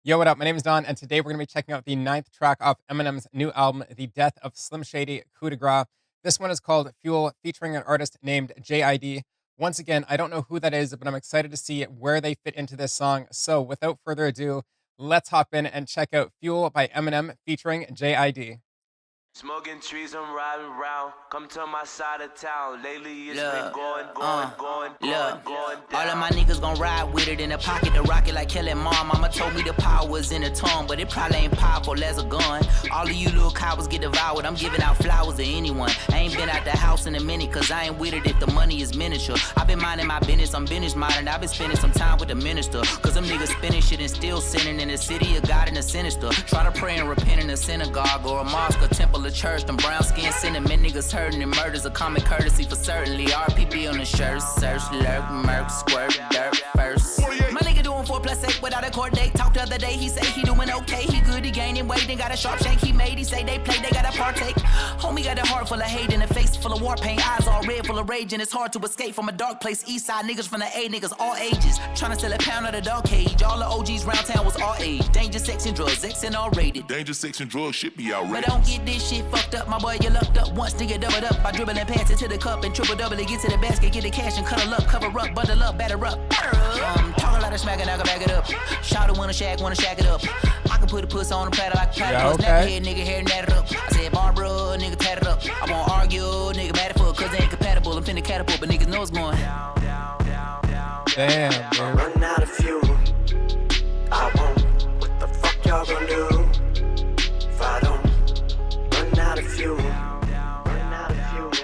Yo, what up? My name is Don, and today we're going to be checking out the ninth track off Eminem's new album, The Death of Slim Shady Coup de Grace. This one is called Fuel, featuring an artist named J.I.D. Once again, I don't know who that is, but I'm excited to see where they fit into this song. So, without further ado, let's hop in and check out Fuel by Eminem featuring J.I.D. Smoking trees, I'm riding around. Come to my side of town. Lately it's been going down. All of my niggas gon' ride with it in the pocket, the rocket like Kelly mom. Mama told me the power was in the tongue, but it probably ain't powerful as a gun. All of you little cowards get devoured. I'm giving out flowers to anyone. I ain't been out the house in a minute, cause I ain't with it if the money is miniature. I've been minding my business, I'm business minded. I've been spending some time with the minister, cause them niggas spinning shit and still sinning in the city of God and the sinister. Try to pray and repent in a synagogue or a mosque or temple or church. Them brown skin cinnamon niggas hurting and murders a common courtesy for certainly. RPP on the shirt, search, lurk, murk, squirt, dirt first. My nigga doing 4+8 without a court date. Talked the other day, he say he doing okay. He good, he gaining weight, and got a sharp shank he made. He say they play, they gotta partake. Homie got a heart full of hate and a face full of war paint. Eyes all red, full of rage, and it's hard to escape from a dark place. East side niggas from the A, niggas all ages. Tryna sell a pound of the dog cage. All the OGs round town was all age. Danger, sex, and drugs, X and all rated. Danger, sex, and drugs should be outrageous. But don't get this shit fucked up, my boy, you lucked up once, nigga, doubled up. By dribbling and pass it to the cup and triple double it, get to the basket, get the cash and cuddle up, cover up, bundle up, batter up. Talk a lot of smack and I can back it up. Shout out wanna shack it up. I can put a puss on a platter like a platter. Yeah, okay. Snap head, nigga, hair and that it up. I said Barbara, nigga, tat it up. I won't argue, nigga, mad it for, cause they ain't compatible. I'm finna catapult, but niggas know it's going. Damn, dude. Run out of fuel. I won't. What the fuck y'all gonna do if I don't run out of fuel?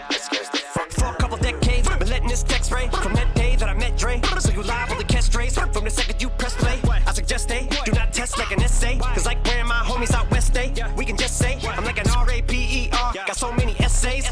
Let's get the fuck For a couple decades, been letting this text ray from that day that I met Dre. So you liable to catch strays from the second you press play. I suggest they do not test like an essay, cause like where my homies out west day, we can just say I'm like an R-A-P-E-R. Got so many essays.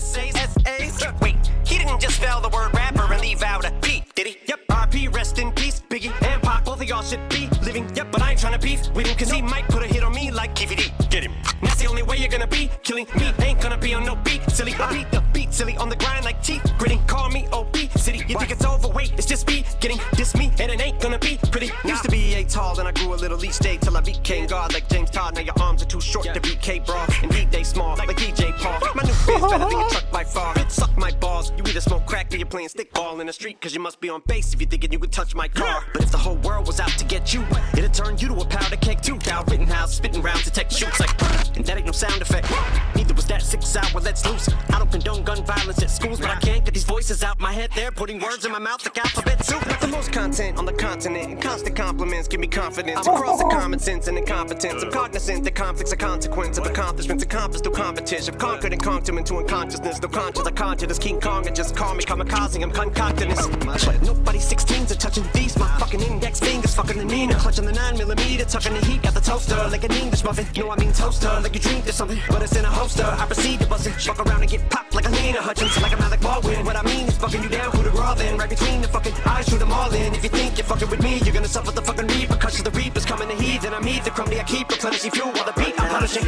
Wait, he didn't just spell the word rapper and leave out a P, did he? Yep. R.P. rest in peace, Biggie and Pac, both of y'all should be living. Yep, but I ain't tryna beef with him, cause he might put a hit on me like KVD. Get him. That's the only way you're gonna be killing me. Ain't gonna be on no beat, silly. I beat the beat, silly, on the grind like teeth gritting. Call me O.P. City. You think it's overweight? It's just me getting this me, and it ain't gonna be pretty. Used to be 8 tall, and I grew a little each day till I became God like James Todd. Now your arms are too short to beat K-Bra. Indeed, they small like DJ Paul. My new fit's better than your truck by far. Bitch, suck my balls. You either smoke crack or you're playing stickball in the street, cause you must be on base if you're thinking you could touch my car. But if the whole world was out to get you, it'd turn you to a powder keg too. Down Rittenhouse, spitting rounds to take shoots like, and that ain't no sound effect. Neither was that 6 hour let's loose. I don't condone gun violence at schools, but I can't get these voices out my head. They're putting words in my mouth like alphabet soup. The most content on the continent, and constant compliments give me confidence. Across the common sense and incompetence, I'm cognizant that conflicts are consequence of accomplishments accomplished through competition. I've conquered and conked him into unconsciousness. No conscious, I conjured this King Kong and just call me kamikaze. I'm concocting this. But nobody 16s are touching these. My fucking index fingers fucking the Nina. Clutching the 9mm, tucking the heat. Got the toaster like an English muffin. No, I mean toaster, like you dreamed of something, but it's in a holster. I proceed to bust it, fuck around and get popped like a Lena Hutchins, like I'm Alec Baldwin. What I mean is fucking you down, who the raw then. Right between the fucking eyes, shoot them all in. If you think you're fucking with me, you're gonna suffer the fucking repercussions. The reapers coming to heed, then I'm the crumbly I keep replenishing fuel while the beat I'm punishing.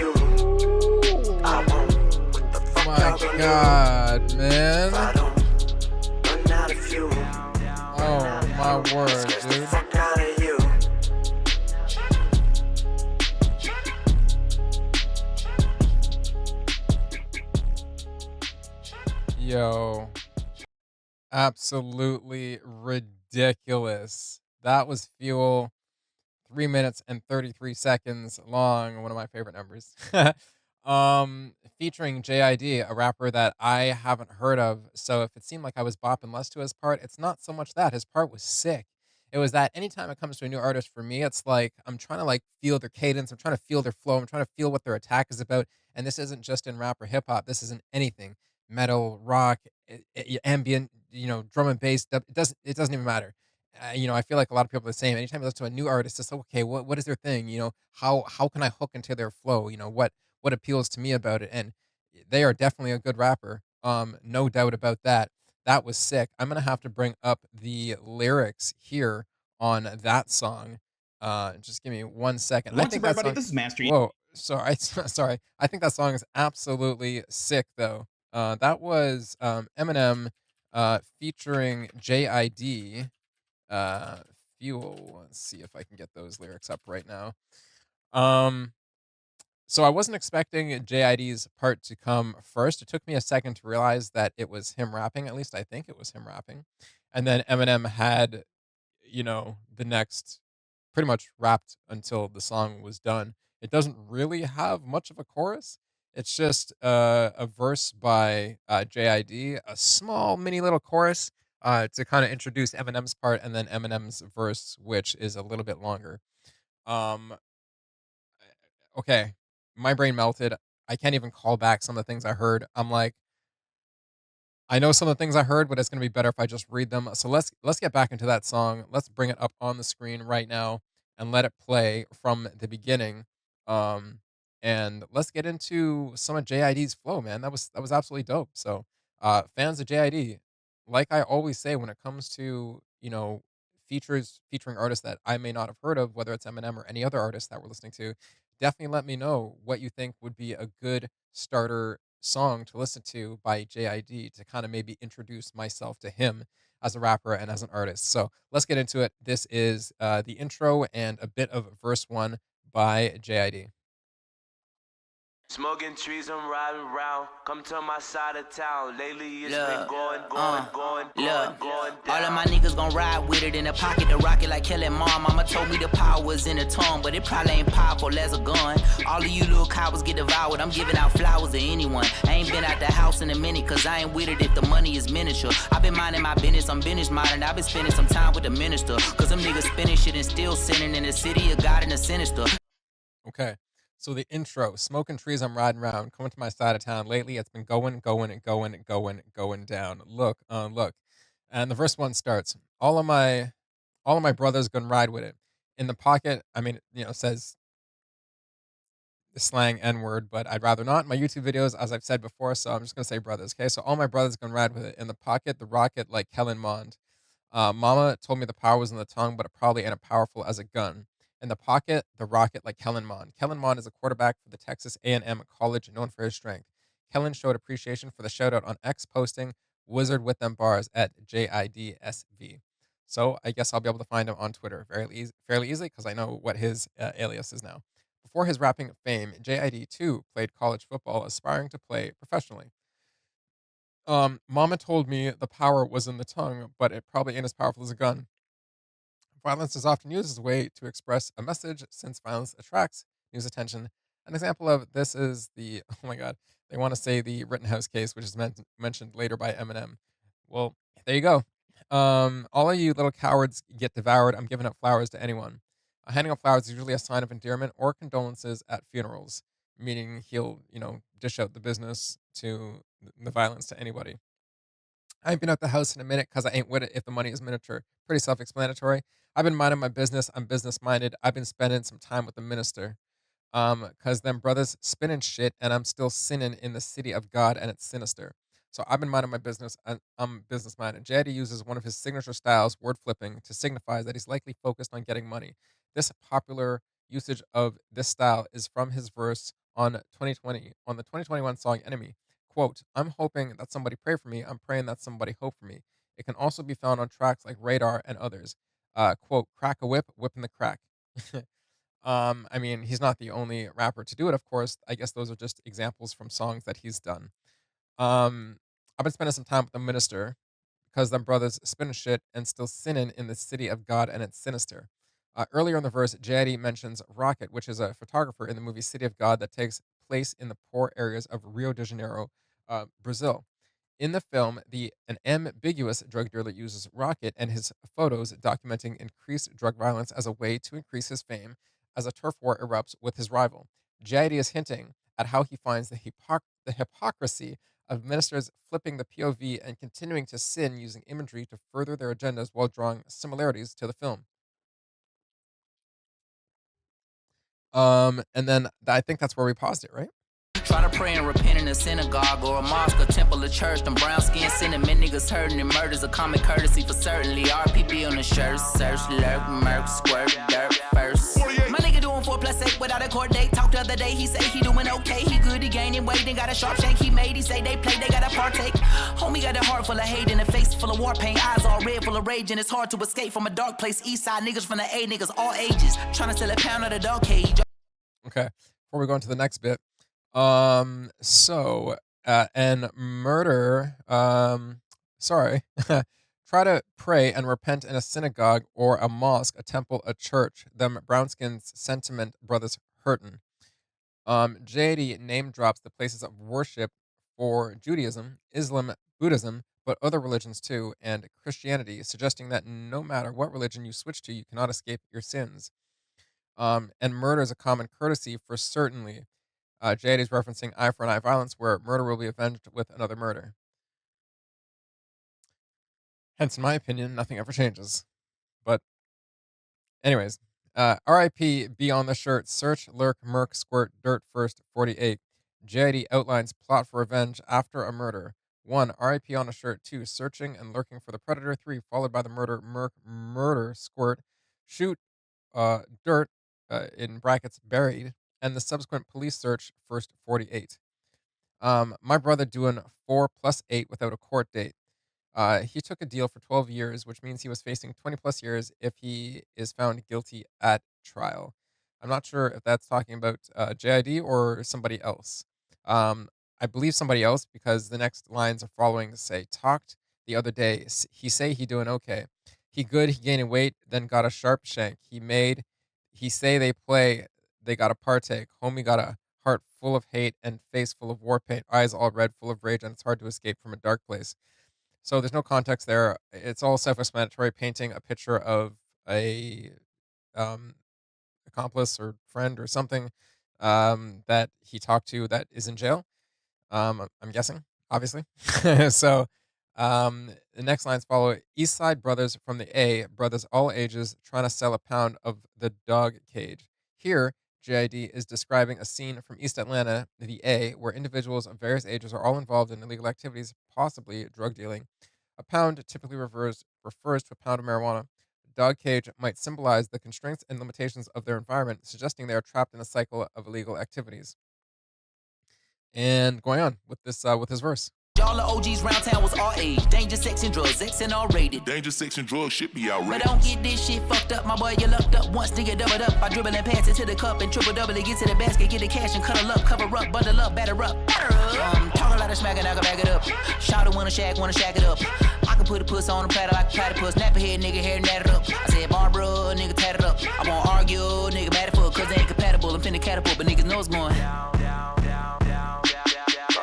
I won't. What the fuck My y'all gonna God, do man. if I don't run out of fuel? Oh, my word, Let's get the dude. fuck out of you. Yo, absolutely ridiculous. That was Fuel, 3 minutes and 33 seconds long. One of my favorite numbers. Featuring JID, a rapper that I haven't heard of. So if it seemed like I was bopping less to his part, it's not so much that. His part was sick. It was that anytime it comes to a new artist for me, it's like I'm trying to like feel their cadence, I'm trying to feel their flow, I'm trying to feel what their attack is about. And this isn't just in rap or hip hop. This isn't anything. Metal, rock, ambient, drum and bass. It doesn't even matter. I feel like a lot of people are the same. Anytime you listen to a new artist, it's like, okay, what is their thing? How can I hook into their flow? What appeals to me about it? And they are definitely a good rapper. No doubt about that. That was sick. I'm gonna have to bring up the lyrics here on that song. Just give me 1 second. What's up, everybody? This is Master Yi. Whoa, sorry, sorry. I think that song is absolutely sick, though. That was Eminem featuring JID. Uh, Fuel. Let's see if I can get those lyrics up right now. Um, so I wasn't expecting JID's part to come first. It took me a second to realize that it was him rapping. At least I think it was him rapping. And then Eminem had, the next pretty much rapped until the song was done. It doesn't really have much of a chorus. It's just a verse by JID, a small mini little chorus to kind of introduce Eminem's part, and then Eminem's verse, which is a little bit longer. Um, okay, my brain melted. I can't even call back some of the things I heard. I'm like, I know some of the things I heard, but it's gonna be better if I just read them. So let's get back into that song. Let's bring it up on the screen right now and let it play from the beginning. Um, and let's get into some of JID's flow, man. That was absolutely dope. So, fans of JID, like I always say when it comes to featuring artists that I may not have heard of, whether it's Eminem or any other artist that we're listening to, definitely let me know what you think would be a good starter song to listen to by JID to kind of maybe introduce myself to him as a rapper and as an artist. So let's get into it. This is the intro and a bit of verse one by JID. Smoking trees, I'm riding around. Come to my side of town. Lately it's been Look, going all of down. my niggas gon' ride with it in the pocket, the rocket like killing mom. Mama told me the power was in the tongue, but it probably ain't powerful as a gun. All of you little cowards get devoured. I'm giving out flowers to anyone. I ain't been out the house in a minute, cause I ain't with it if the money is miniature. I've been minding my business, I'm business minding. I've been spending some time with the minister, cause them niggas spinning shit and still sinning in the city of God and the sinister. Okay. So the intro, smoking trees, I'm riding around, coming to my side of town. Lately, it's been going down. Look. And the verse one starts, all of my brothers gonna ride with it. In the pocket, I mean, says the slang N word, but I'd rather not in my YouTube videos, as I've said before. So I'm just gonna say brothers. Okay, so all my brothers gonna ride with it. In the pocket, the rocket like Kellen Mond. Mama told me the power was in the tongue, but it probably ain't as powerful as a gun. In the pocket, the rocket like Kellen Mond. Kellen Mond is a quarterback for the Texas A&M College known for his strength. Kellen showed appreciation for the shout out on X posting "Wizard with them bars" at JIDSV. So I guess I'll be able to find him on Twitter fairly easily because I know what his alias is now. Before his rapping fame, JID too played college football, aspiring to play professionally. Mama told me the power was in the tongue, but it probably ain't as powerful as a gun. Violence is often used as a way to express a message since violence attracts news attention. An example of this is the, oh my God, they want to say the Rittenhouse case, which is mentioned later by Eminem. Well, there you go. All of you little cowards get devoured. I'm giving up flowers to anyone. Handing out flowers is usually a sign of endearment or condolences at funerals, meaning he'll, dish out the business to the violence to anybody. I ain't been out the house in a minute because I ain't with it if the money is miniature. Pretty self explanatory. I've been minding my business. I'm business minded. I've been spending some time with the minister. Cause them brothers spinning shit and I'm still sinning in the city of God and it's sinister. So I've been minding my business and I'm business minded. JD uses one of his signature styles, word flipping, to signify that he's likely focused on getting money. This popular usage of this style is from his verse on 2020 on the 2021 song Enemy. Quote, I'm hoping that somebody pray for me. I'm praying that somebody hope for me. It can also be found on tracks like Radar and others. Quote, crack a whip, whipping the crack. I mean, he's not the only rapper to do it, of course. I guess those are just examples from songs that he's done. Um, I've been spending some time with the minister because them brothers spinning shit and still sinning in the city of God and it's sinister. Earlier in the verse, JID mentions Rocket, which is a photographer in the movie City of God that takes place in the poor areas of Rio de Janeiro, Brazil. In the film, an ambiguous drug dealer uses Rocket and his photos documenting increased drug violence as a way to increase his fame as a turf war erupts with his rival. JID is hinting at how he finds the hypocrisy of ministers flipping the POV and continuing to sin using imagery to further their agendas while drawing similarities to the film. And then I think that's where we paused it, right? Try to pray and repent in a synagogue or a mosque, a temple, a church. Them brown skin cinnamon niggas hurting and murders. A common courtesy for certainly. RPB on the shirt, search, lurk, murk, squirt, dirt first. My nigga doing 4+8 without a court date. Talked the other day, he say he doing okay. He good, he gaining weight, and got a sharp shank he made. He say they play, they gotta partake. Homie got a heart full of hate and a face full of war paint. Eyes all red, full of rage, and it's hard to escape from a dark place. East side niggas from the A niggas, all ages. Trying to sell a pound of the dog cage. Okay. Before we go into the next bit, so and murder. Sorry. Try to pray and repent in a synagogue or a mosque, a temple, a church. Them brownskins sentiment brothers hurtin'. JD name drops the places of worship for Judaism, Islam, Buddhism, but other religions too, and Christianity, suggesting that no matter what religion you switch to, you cannot escape your sins. And murder is a common courtesy for certainly. JD is referencing eye for an eye violence, where murder will be avenged with another murder. Hence, in my opinion, nothing ever changes. But anyways, RIP be on the shirt. Search, lurk, murk, squirt, dirt first, 48. JID outlines plot for revenge after a murder. 1. RIP on a shirt. 2. Searching and lurking for the predator. 3. Followed by the murder, murk, murder, squirt, shoot, dirt, in brackets, buried, and the subsequent police search, first 48. My brother doing 4 plus 8 without a court date. He took a deal for 12 years, which means he was facing 20 plus years if he is found guilty at trial. I'm not sure if that's talking about JID or somebody else. Um, I believe somebody else because the next lines are following say, talked the other day. He say he doing okay. He good, he gaining weight, then got a sharp shank. He say they play, they got a partake. Homie got a heart full of hate and face full of war paint, eyes all red, full of rage, and it's hard to escape from a dark place. So there's no context there. It's all self-explanatory, painting a picture of a um, accomplice or friend or something that he talked to that is in jail. I'm guessing, obviously. So the next lines follow: East Side brothers from the A, brothers all ages, trying to sell a pound of the dog cage. Here, JID is describing a scene from East Atlanta, the A, where individuals of various ages are all involved in illegal activities, possibly drug dealing. A pound typically refers to a pound of marijuana. Dog cage might symbolize the constraints and limitations of their environment, suggesting they are trapped in a cycle of illegal activities. And going on with his verse. All the OGs round town was all age. Danger, sex, and drugs, X and R rated. Danger, sex, and drugs should be But outrageous. don't get this shit fucked up, my boy. You lucked up once, nigga, double up. I dribble and pass it to the cup and triple double it. Get to the basket, get the cash and cuddle up, cover up, bundle up, batter up. Talk a lot of smack and I can back it up. Shout it wanna shack it up. I can put a puss on a platter like a platypus. Nap a head, nigga, hair nat it up. I said Barbara, nigga, tat it up. I won't argue, nigga, mad at fuck, cause they ain't compatible. I'm finna catapult, but niggas know it's going.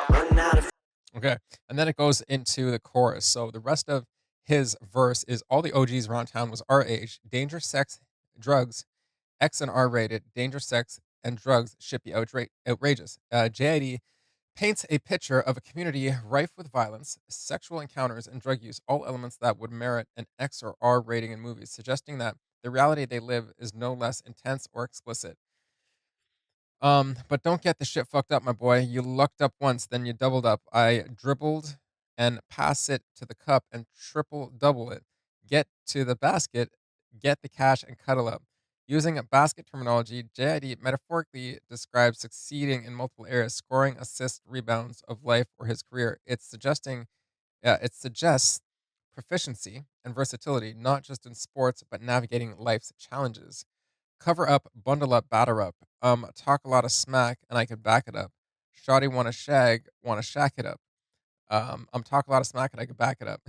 Run out of Okay. And then it goes into the chorus. So the rest of his verse is all the OGs around town was our age. Danger, sex, drugs, X and R rated. Danger, sex, and drugs should be outrageous. JID paints a picture of a community rife with violence, sexual encounters, and drug use, all elements that would merit an X or R rating in movies, suggesting that the reality they live is no less intense or explicit. But don't get the shit fucked up, my boy. You lucked up once, then you doubled up. I dribbled and pass it to the cup and triple double it. Get to the basket, get the cash and cuddle up. Using a basket terminology, JID metaphorically describes succeeding in multiple areas, scoring, assists, rebounds of life or his career. It suggests proficiency and versatility, not just in sports, but navigating life's challenges. Cover up, bundle up, batter up. Talk a lot of smack, and I could back it up. Shawty wanna shack it up. Talk a lot of smack, and I could back it up.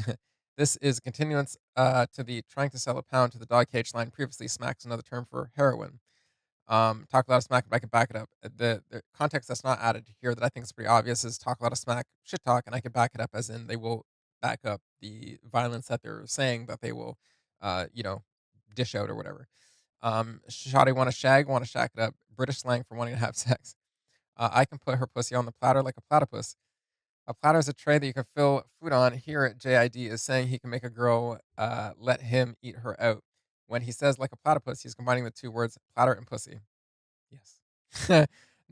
This is a continuance to the trying to sell a pound to the dog cage line. Previously, smack's another term for heroin. Talk a lot of smack, but I can back it up. The context that's not added here that I think is pretty obvious is talk a lot of smack, shit talk, and I can back it up as in they will back up the violence that they're saying that they will, you know, dish out or whatever. Shawty wanna shack it up. British slang for wanting to have sex. I can put her pussy on the platter like a platypus. A platter is a tray that you can fill food on. Here at JID is saying he can make a girl let him eat her out. When he says like a platypus, he's combining the two words platter and pussy. Yes.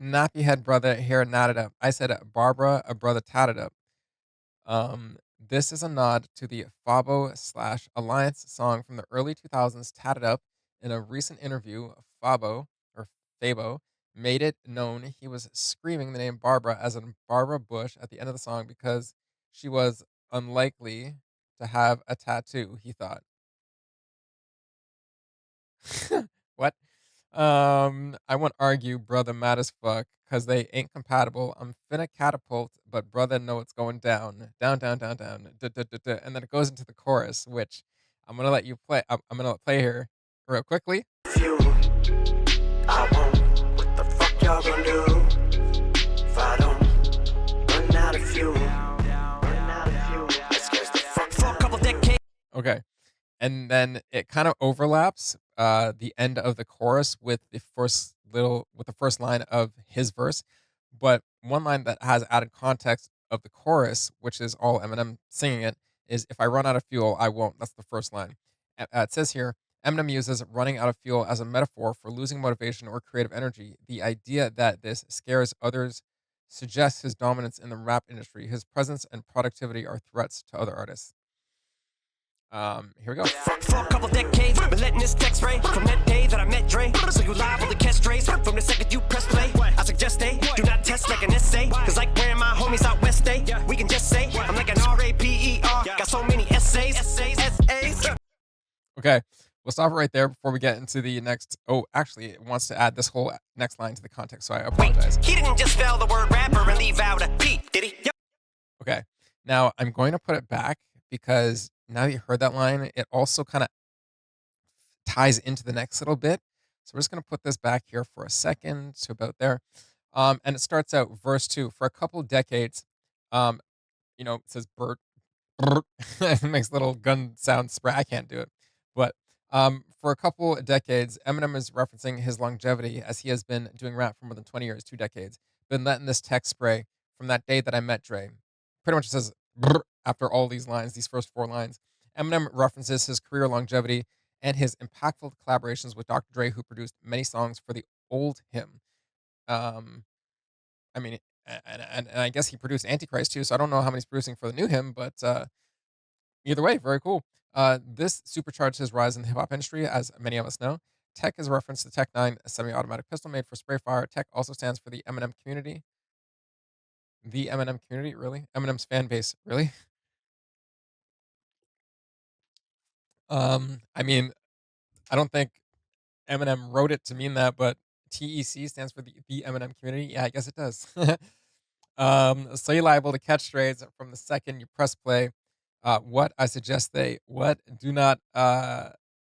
Nappy head brother, hair natted up. I said Barbara, a brother tatted up. This is a nod to the Fabo/Alliance song from the early 2000s, Tatted Up. In a recent interview, Fabo, or Fabo, made it known he was screaming the name Barbara as in Barbara Bush at the end of the song because she was unlikely to have a tattoo, he thought. What? I won't argue, brother mad as fuck, cause they ain't compatible. I'm finna catapult, but brother know it's going down. Down, down, down, down. Duh, duh, duh, duh. And then it goes into the chorus, which I'm gonna let you play. I'm gonna play here real quickly. Fuel, I won't. What the fuck y'all gonna do if I don't run out of fuel? Run out of fuel. That scares the fuck For a couple decades. Okay. And then it kind of overlaps the end of the chorus with the first line of his verse. But one line that has added context of the chorus, which is all Eminem singing it, is "If I run out of fuel, I won't." That's the first line. It says here, Eminem uses running out of fuel as a metaphor for losing motivation or creative energy. The idea that this scares others suggests his dominance in the rap industry. His presence and productivity are threats to other artists. Here we go. For a couple decades, been letting this text ray from that day that I met Dre. So you liable to catch strays from the second you press play. I suggest they do not test like an essay. Cause like where my homies out west day, we can just say I'm like an RAPER. Got so many essays. Okay, we'll stop it right there before we get into the next. Oh, actually, it wants to add this whole next line to the context, so I Wait, apologize. he didn't just spell the word rapper and leave out a P, did he? Yep. Okay, now I'm going to put it back because now that you heard that line, it also kind of ties into the next little bit. So we're just going to put this back here for a second to about there. And it starts out verse 2. For a couple decades, um, it says bird. It makes little gun sound spray. I can't do it. But for a couple of decades, Eminem is referencing his longevity as he has been doing rap for more than 20 years, 2 decades. Been letting this text spray from that day that I met Dre. Pretty much says after all these lines, these first 4 lines. Eminem references his career longevity and his impactful collaborations with Dr. Dre, who produced many songs for the old him. Um, I mean, and I guess he produced Antichrist too, so I don't know how many he's producing for the new him, but either way, very cool. This supercharged his rise in the hip hop industry, as many of us know. Tech is a reference to Tech 9, a semi automatic pistol made for spray fire. Tech also stands for the Eminem community. The Eminem community, really? Eminem's fan base, really? I mean, I don't think Eminem wrote it to mean that, but TEC stands for the Eminem community. Yeah, I guess it does. So you're liable to catch strays from the second you press play. What I suggest they what do not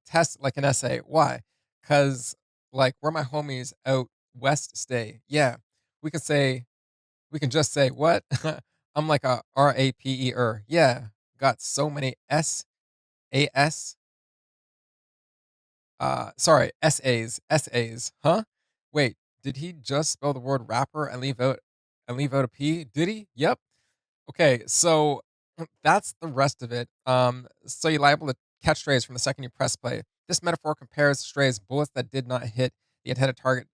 test like an essay. Why? Because like where my homies out west stay. Yeah, we could say we can just say what I'm like a RAPER. Yeah, got so many SAS. Sorry, SAs. Huh? Wait, did he just spell the word rapper and leave out a P? Did he? Yep. Okay, so that's the rest of it. So you're liable to catch strays from the second you press play. This metaphor compares strays bullets that did not hit the intended target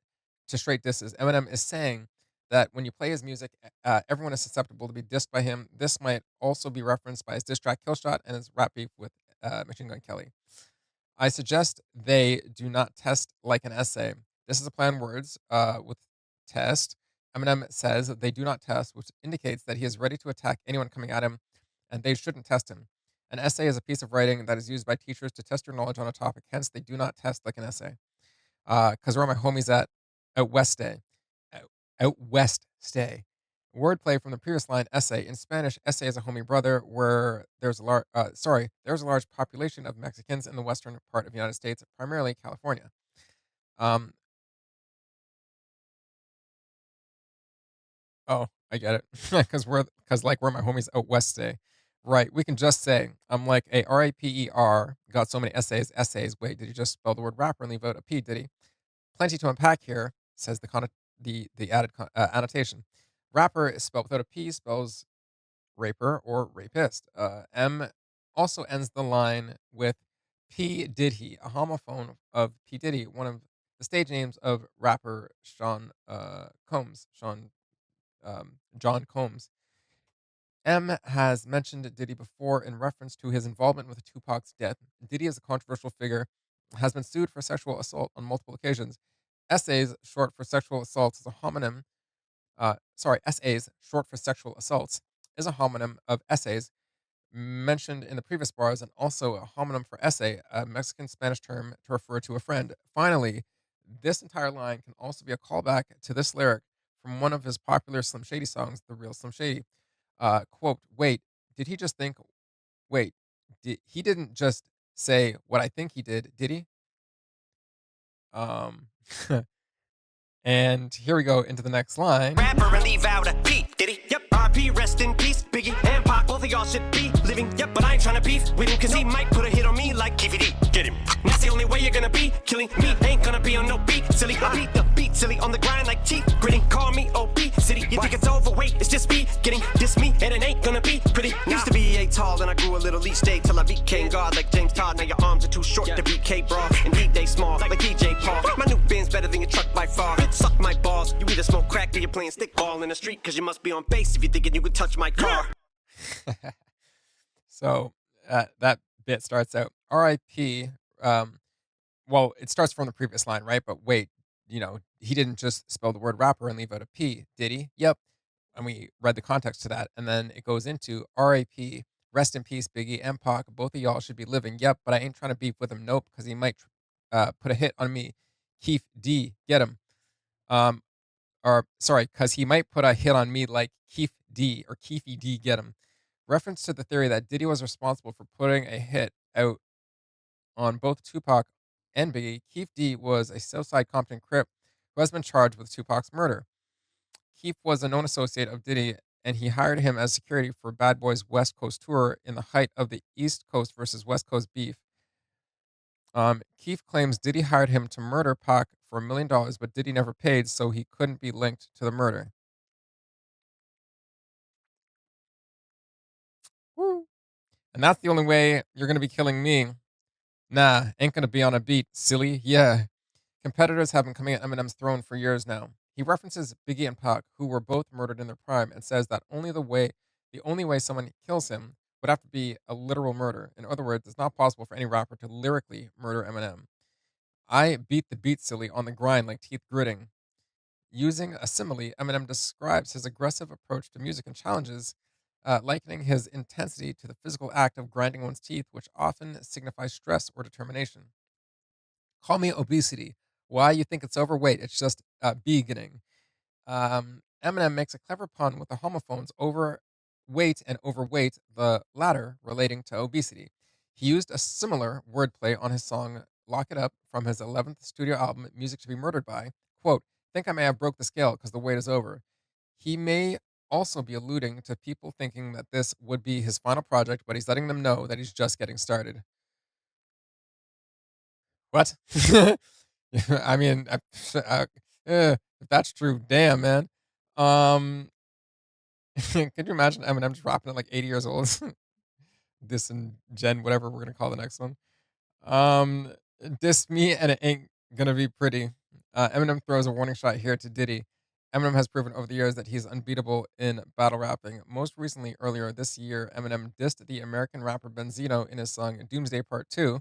to straight disses. Eminem is saying that when you play his music, everyone is susceptible to be dissed by him. This might also be referenced by his diss track Killshot and his rap beef with Machine Gun Kelly. I suggest they do not test like an essay. This is a play on words with test. Eminem says that they do not test, which indicates that he is ready to attack anyone coming at him, and they shouldn't test him. An essay is a piece of writing that is used by teachers to test your knowledge on a topic. Hence, they do not test like an essay. Because where are my homies at? Out west stay. Out west stay. Wordplay from the previous line, essay. In Spanish, essay is a homie brother, where there's a large population of Mexicans in the western part of the United States, primarily California. Um, oh, I get it, because like where my homies out west stay, right? We can just say I'm like a RAPER. Got so many essays. Wait, did you just spell the word rapper and leave out a P? Did he? Plenty to unpack here, says the added annotation. Rapper is spelled without a P, spells raper or rapist. M also ends the line with P. Diddy, a homophone of P. Diddy, one of the stage names of rapper Sean Combs, John Combs. M has mentioned Diddy before in reference to his involvement with Tupac's death. Diddy is a controversial figure, has been sued for sexual assault on multiple occasions. Essays, short for sexual assaults, is a homonym. SAs, short for sexual assaults, is a homonym of essays mentioned in the previous bars and also a homonym for essay, a Mexican Spanish term to refer to a friend. Finally, This entire line can also be a callback to this lyric from one of his popular Slim Shady songs, The Real Slim Shady. Quote, wait, did he just think, wait, he didn't just say what I think he did he? Um, and here we go into the next line. Rapper and leave out a P, did he? Yep, RP, rest in peace. Biggie and Pac, both of y'all should be living. Yep, but I ain't tryna beef with him, cause he might put a hit on me like KVD. Get him. That's the only way you're gonna be killing me. Ain't gonna be on no beat, silly. I beat the beat, silly, on the grind like teeth. Gritting, call me OP City. You think it's overweight, it's just me getting this me, and it ain't gonna be pretty. Used to be a tall, then I grew a little each day till I became God like James Todd. Now your arms are too short to be K-Bra, and they small like DJ Paul. My new Benz better than your truck by far. Bitch, suck my balls. You either smoke crack or you're playing stickball in the street, cause you must be on base if you're thinking you could touch my car. So that bit starts out R.I.P. Well, it starts from the previous line, right? But wait, he didn't just spell the word rapper and leave out a P, did he? Yep. And we read the context to that, and then it goes into R.I.P. Rest in peace, Biggie and Pac. Both of y'all should be living. Yep, but I ain't trying to beef with him. Nope, because he might put a hit on me. Keith D, get him. Um, or sorry, because he might put a hit on me like Keith D or Keefy D, get him. Reference to the theory that Diddy was responsible for putting a hit out on both Tupac and Biggie. Keith D was a Southside Compton Crip who has been charged with Tupac's murder. Keith was a known associate of Diddy, and he hired him as security for Bad Boy's West Coast tour in the height of the East Coast versus West Coast beef. Keith claims Diddy hired him to murder Pac for $1 million, but Diddy never paid, so he couldn't be linked to the murder. Woo. And that's the only way you're gonna be killing me. Nah, ain't gonna be on a beat, silly. Yeah. Competitors have been coming at Eminem's throne for years now. He references Biggie and Pac, who were both murdered in their prime, and says that the only way someone kills him would have to be a literal murder. In other words, it's not possible for any rapper to lyrically murder Eminem. I beat the beat silly on the grind like teeth gritting. Using a simile, Eminem describes his aggressive approach to music and challenges, likening his intensity to the physical act of grinding one's teeth, which often signifies stress or determination. Call me obesity. Why you think it's overweight? It's just beginning. Eminem makes a clever pun with the homophones overweight and overweight, the latter relating to obesity. He used a similar wordplay on his song Lock It Up from his 11th studio album, Music to Be Murdered By. Quote, think I may have broke the scale because the wait is over. He may also be alluding to people thinking that this would be his final project, but he's letting them know that he's just getting started. What? I mean, if that's true, damn, man. Um, could you imagine Eminem dropping at like 80 years old? This and Jen, whatever we're gonna call the next one. Um, Diss me and it ain't gonna be pretty. Eminem throws a warning shot here to Diddy. Eminem has proven over the years that he's unbeatable in battle rapping. Most recently, earlier this year, Eminem dissed the American rapper Benzino in his song Doomsday Part 2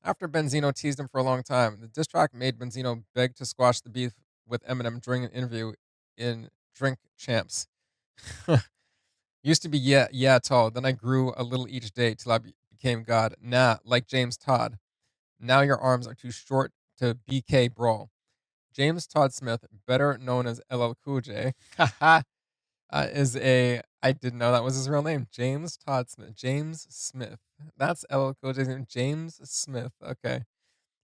after Benzino teased him for a long time. The diss track made Benzino beg to squash the beef with Eminem during an interview in Drink Champs. Used to be yeah tall. Then I grew a little each day till I became God. Nah, like James Todd. Now your arms are too short to BK brawl. James Todd Smith, better known as LL Cool J, is a. I didn't know that was his real name. James Todd Smith. James Smith. That's LL Cool J's name. James Smith. Okay.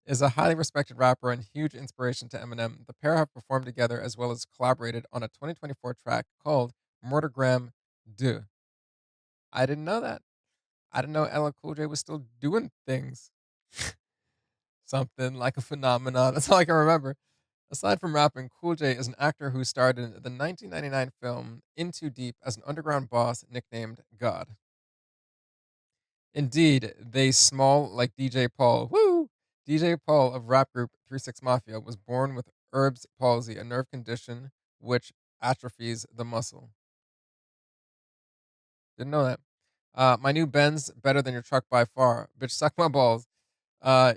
Is a highly respected rapper and huge inspiration to Eminem. The pair have performed together as well as collaborated on a 2024 track called Murdergram 2. I didn't know that. I didn't know LL Cool J was still doing things. Something like a phenomenon. That's all I can remember. Aside from rapping, Cool J is an actor who starred in the 1999 film In Too Deep as an underground boss nicknamed God. Indeed, they small like DJ Paul. Woo! DJ Paul of rap group 36 Mafia was born with Erb's palsy, a nerve condition which atrophies the muscle. Didn't know that. My new Benz better than your truck by far. Bitch, suck my balls. Uh,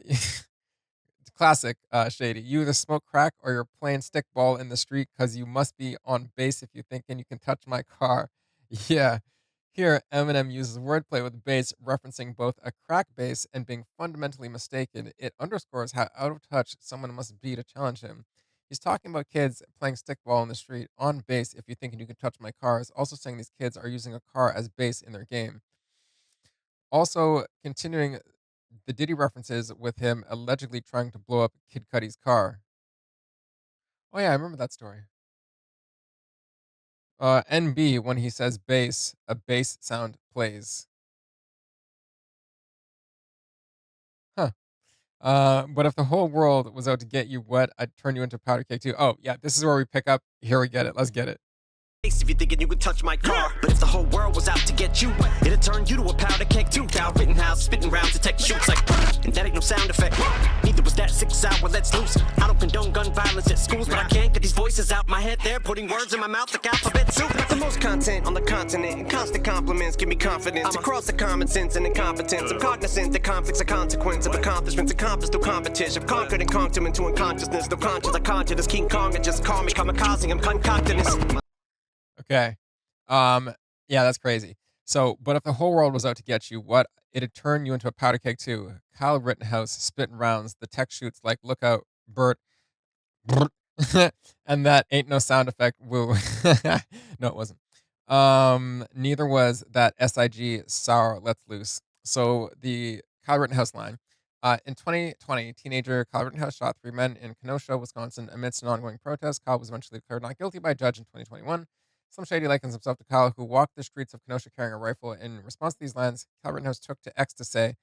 classic, Shady. You either smoke crack or you're playing stickball in the street because you must be on base if you thinking you can touch my car. Yeah. Here, Eminem uses wordplay with bass, referencing both a crack bass and being fundamentally mistaken. It underscores how out of touch someone must be to challenge him. He's talking about kids playing stickball in the street on bass. If you're thinking you can touch my cars, also saying these kids are using a car as base in their game. Also, continuing the Diddy references with him allegedly trying to blow up Kid Cudi's car. Oh yeah, I remember that story. NB when he says bass, a bass sound plays. Huh. But if the whole world was out to get you wet, I'd turn you into powder cake too. Oh yeah, this is where we pick up. Here we get it. Let's get it. If you're thinking you could touch my car, but if the whole world was out to get you, it'd turn you to a powder keg too. Cal Rittenhouse spitting rounds to tech shoots like, and that ain't no sound effect. Neither was that 6 hour let's loose. I don't condone gun violence at schools, but I can't get these voices out my head. They're putting words in my mouth like alphabet soup. The most content on the continent, and constant compliments give me confidence. Across the common sense and incompetence, I'm cognizant that conflicts are consequence of accomplishments accomplished through competition. I've conquered and conked him into unconsciousness. No conscience, I conjured this King Kong and just call me kamikaze. I'm concocting this. Okay. Um, yeah, that's crazy. So, but if the whole world was out to get you, what it'd turn you into a powder keg too. Kyle Rittenhouse spitting rounds. The tech shoots like, look out, Bert. Brr. And that ain't no sound effect. Woo. No, it wasn't. Neither was that SIG sour lets loose. So the Kyle Rittenhouse line. In 2020, teenager Kyle Rittenhouse shot 3 men in Kenosha, Wisconsin, amidst an ongoing protest. Kyle was eventually declared not guilty by a judge in 2021. Some shady likens himself to Kyle, who walked the streets of Kenosha carrying a rifle. In response to these lines, Kyle Rittenhouse took to X to say,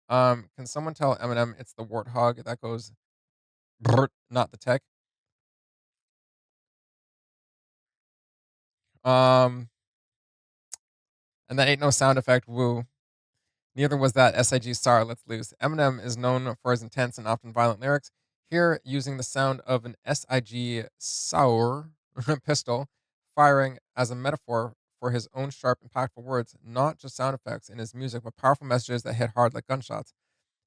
"Can someone tell Eminem it's the warthog that goes brr, not the tech?" Um, and that ain't no sound effect. Woo. Neither was that SIG Star Let's Loose. Eminem is known for his intense and often violent lyrics. Here, using the sound of an SIG Sour pistol firing as a metaphor for his own sharp, impactful words, not just sound effects in his music, but powerful messages that hit hard like gunshots.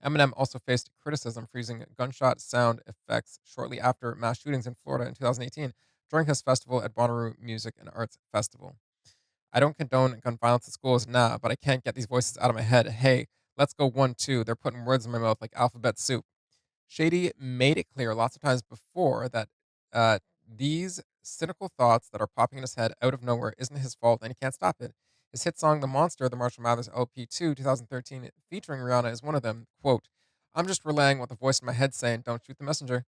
Eminem also faced criticism for using gunshot sound effects shortly after mass shootings in Florida in 2018 during his festival at Bonnaroo Music and Arts Festival. I don't condone gun violence at schools, nah, but I can't get these voices out of my head. Hey, let's go 1, 2. They're putting words in my mouth like alphabet soup. Shady made it clear lots of times before that these cynical thoughts that are popping in his head out of nowhere isn't his fault and he can't stop it. His hit song The Monster, the Marshall Mathers LP2, 2013, featuring Rihanna, is one of them. Quote, I'm just relaying what the voice in my head saying, don't shoot the messenger.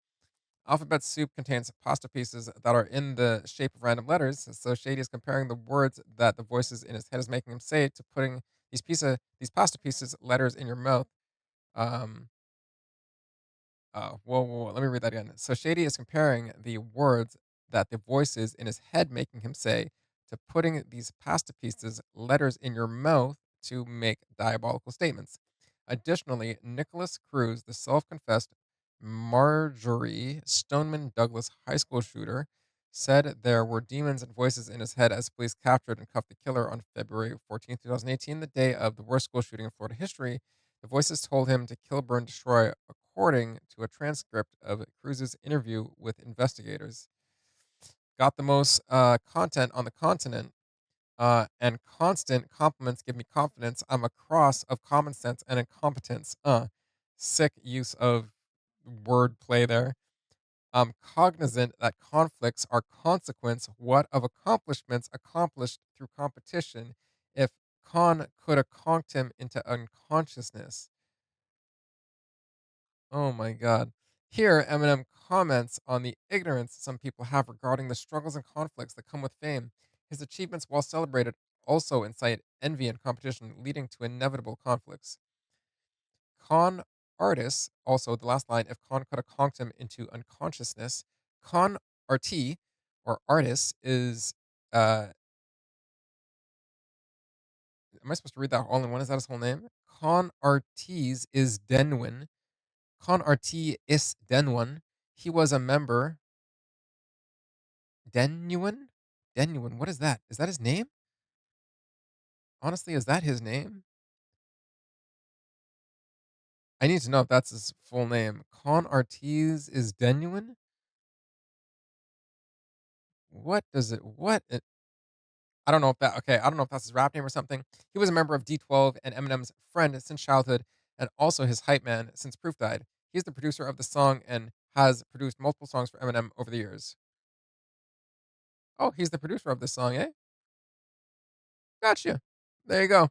Alphabet soup contains pasta pieces that are in the shape of random letters. So Shady is comparing the words that the voices in his head is making him say to putting these pasta pieces letters in your mouth. Um, whoa, let me read that again. So Shady is comparing the words that the voices in his head making him say to putting these pasta pieces letters in your mouth to make diabolical statements. Additionally, Nicholas Cruz, the self-confessed Marjorie Stoneman Douglas high school shooter, said there were demons and voices in his head as police captured and cuffed the killer on February 14th, 2018, the day of the worst school shooting in Florida history. The voices told him to kill, burn, destroy, according to a transcript of Cruz's interview with investigators. Got the most content on the continent, and constant compliments give me confidence. I'm a cross of common sense and incompetence. Sick use of wordplay there. I'm cognizant that conflicts are consequence. What of accomplishments accomplished through competition? If Khan could have conked him into unconsciousness. Oh my God. Here, Eminem comments on the ignorance some people have regarding the struggles and conflicts that come with fame. His achievements, while celebrated, also incite envy and competition, leading to inevitable conflicts. Con artists, also the last line, if Con could have conked him into unconsciousness, con artist or artist is, uh, am I supposed to read that all in one? Is that his whole name? Con artist is Denwin. Con artist is Denwin. He was a member. Denuin? Denuin, what is that? Is that his name? Honestly, is that his name? I need to know if that's his full name. Con artist is Denuin? What does it, what? I don't know if that okay, I don't know if that's his rap name or something. He was a member of D12 and Eminem's friend since childhood and also his hype man since Proof died. He's the producer of the song and has produced multiple songs for Eminem over the years. Oh, he's the producer of this song, eh? Gotcha. There you go.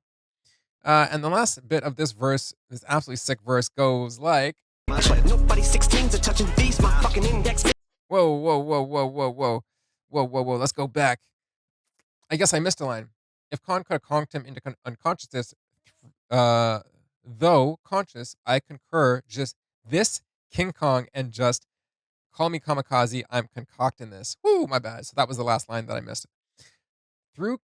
And the last bit of this verse, this absolutely sick verse, goes like, Nobody 16s are touching these, my fucking index. whoa, whoa, whoa, whoa, whoa, whoa, whoa, whoa, whoa. Let's go back. I guess I missed a line. If Khan could have conked him into unconsciousness, uh, though conscious, I concur. Just this King Kong and just call me kamikaze. I'm concocting this. Whoo, my bad. So that was the last line that I missed. Through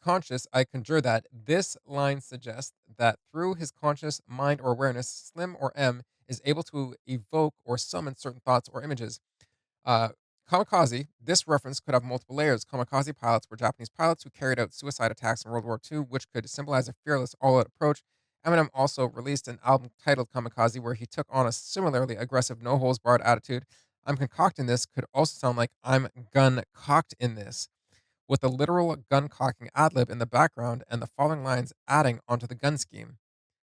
conscious, I conjure that this line suggests that through his conscious mind or awareness, Slim or M is able to evoke or summon certain thoughts or images. Uh, Kamikaze, this reference could have multiple layers. Kamikaze pilots were Japanese pilots who carried out suicide attacks in World War II, which could symbolize a fearless, all out approach. Eminem also released an album titled Kamikaze, where he took on a similarly aggressive, no holds barred attitude. I'm concocting this could also sound like I'm gun cocked in this, with a literal gun cocking ad lib in the background and the following lines adding onto the gun scheme.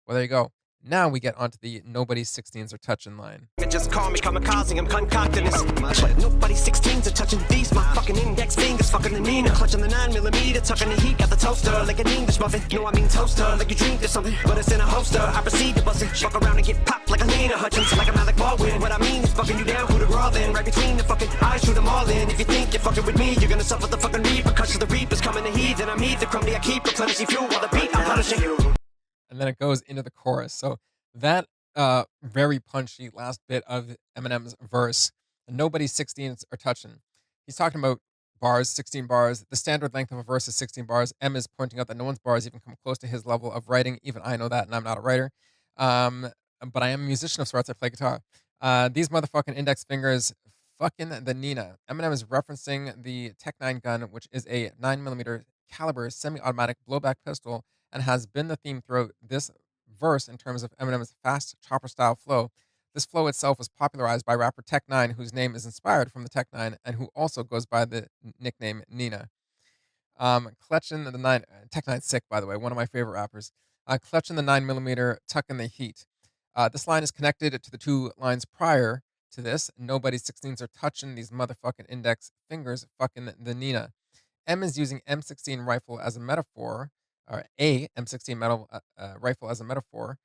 Well, there you go. Now we get onto the nobody 16s are touching line. Just call me kamikaze, I'm concocting this. Nobody 16s are touching these, my fucking index fingers fucking the Nina. Clutching the 9mm, tucking the heat, got the toaster like an English muffin. No, I mean toaster, like you dreamed of something, but it's in a holster. I proceed to bust it, fuck around and get popped like a Nina Hutchins, like I'm Alec Baldwin. What I mean is fucking you down, who the raw then, right between the fucking eyes, shoot them all in. If you think you're fucking with me, you're gonna suffer the fucking repercussions. The reapers coming to heathen, I'm the crumbly, I keep replenishing fuel while the beat I'm punishing you. And then it goes into the chorus. So that very punchy last bit of Eminem's verse, nobody 16s are touching. He's talking about bars, 16 bars. The standard length of a verse is 16 bars. M is pointing out that no one's bars even come close to his level of writing. Even I know that, and I'm not a writer. Um, but I am a musician of sorts. I play guitar. These motherfucking index fingers, fucking the Nina. Eminem is referencing the Tech 9 gun, which is a 9mm caliber semi-automatic blowback pistol and has been the theme throughout this verse in terms of Eminem's fast chopper style flow. This flow itself was popularized by rapper Tech 9, whose name is inspired from the Tech 9 and who also goes by the nickname Nina. Clutching the 9, Tech 9's sick, by the way, one of my favorite rappers. Clutching the 9mm, tucking the heat. This line is connected to the two lines prior to this. Nobody 16s are touching these motherfucking index fingers, fucking the Nina. M is using M16 rifle as a metaphor, or a M16 metal rifle as a metaphor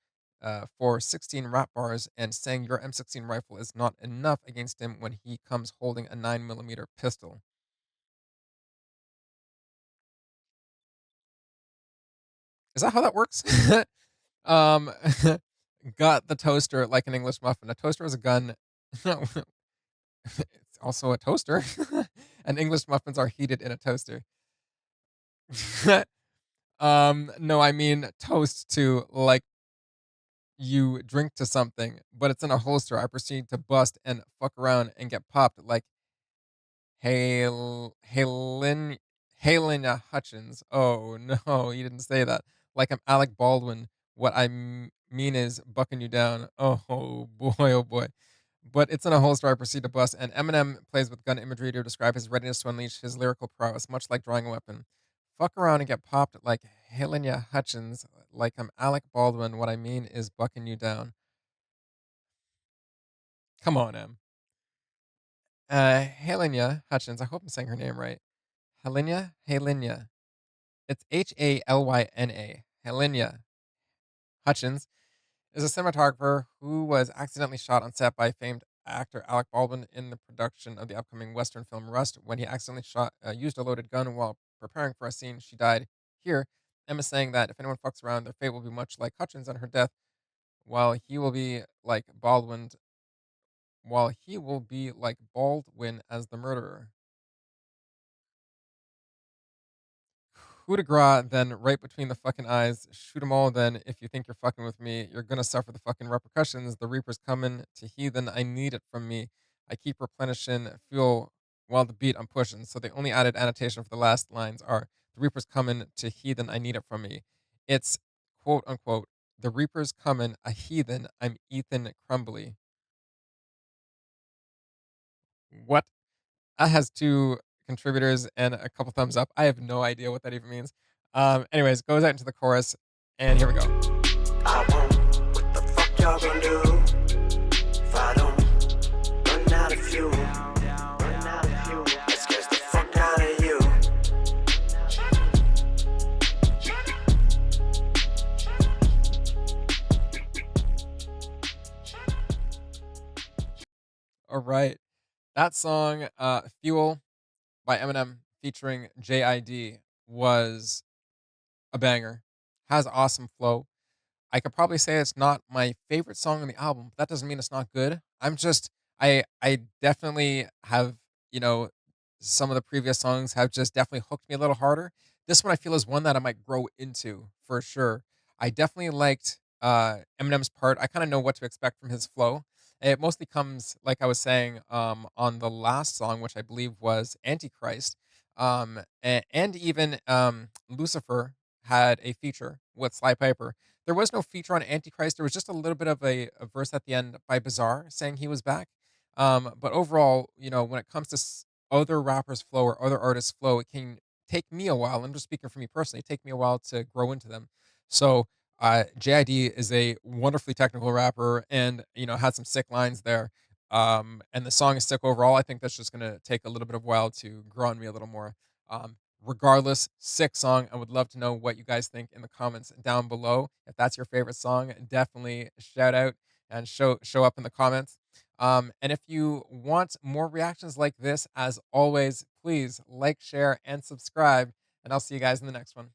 for 16 rap bars, and saying your M16 rifle is not enough against him when he comes holding a 9mm pistol. Is that how that works? um, got the toaster like an English muffin. A toaster is a gun. It's also a toaster, and English muffins are heated in a toaster. No, I mean toast to like you drink to something, but it's in a holster. I proceed to bust and fuck around and get popped like Halen Helena Hutchins. Oh no, you didn't say that. Like I'm Alec Baldwin. What I mean is bucking you down. Oh boy, oh boy. But it's in a holster. I proceed to bust, and Eminem plays with gun imagery to describe his readiness to unleash his lyrical prowess, much like drawing a weapon. Fuck around and get popped like Helena Hutchins. Like I'm Alec Baldwin. What I mean is bucking you down. Come on, Em. Helena Hutchins. I hope I'm saying her name right. Helena. It's Halyna. Helena Hutchins is a cinematographer who was accidentally shot on set by famed actor Alec Baldwin in the production of the upcoming Western film Rust. When he accidentally used a loaded gun while preparing for a scene, she died. Here, Emma saying that if anyone fucks around, their fate will be much like Hutchins and her death, while he will be like Baldwin, while he will be like Baldwin as the murderer. Coup de grace, then right between the fucking eyes. Shoot 'em all, then. If you think you're fucking with me, you're gonna suffer the fucking repercussions. The Reaper's coming to heathen. I need it from me. I keep replenishing fuel while the beat I'm pushing. So the only added annotation for the last lines are the Reaper's coming to heathen. I need it from me. It's quote unquote, the Reaper's coming, a heathen. I'm Ethan Crumbly. What? That has two contributors and a couple thumbs up. I have no idea what that even means. Anyways, goes out into the chorus, and here we go. I won't. What the fuck y'all gonna do if I don't run out of fuel? Run out of fuel. That scares the fuck out of you. All right, that song, "Fuel" by Eminem featuring JID was a banger. Has awesome flow. I could probably say it's not my favorite song on the album. That doesn't mean it's not good. I definitely have, you know, some of the previous songs have just definitely hooked me a little harder. This one I feel is one that I might grow into for sure. I definitely liked Eminem's part. I kind of know what to expect from his flow. It mostly comes, like I was saying, on the last song, which I believe was Antichrist. And even Lucifer had a feature with Sly Piper. There was no feature on Antichrist. There was just a little bit of a verse at the end by Bizarre saying he was back. But overall, when it comes to other rappers' flow or other artists' flow, it can take me a while. I'm just speaking for me personally. Take me a while to grow into them. So JID is a wonderfully technical rapper, and had some sick lines there. And the song is sick overall. I think that's just gonna take a little bit of while to grow on me a little more. Regardless, sick song. I would love to know what you guys think in the comments down below. If that's your favorite song, definitely shout out and show up in the comments. And if you want more reactions like this, as always, please like, share, and subscribe. And I'll see you guys in the next one.